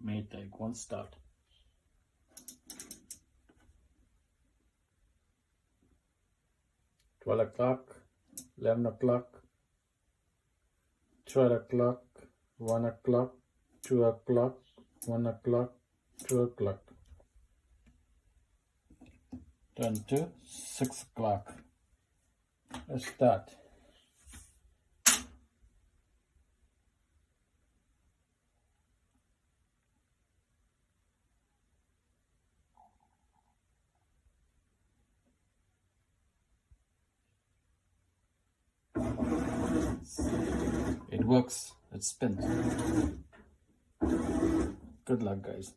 Maytag won't start. $12, 11, 12, 1, 2, 1, 2. Turn to 6. Let's start. It works. It spins. Good luck, guys.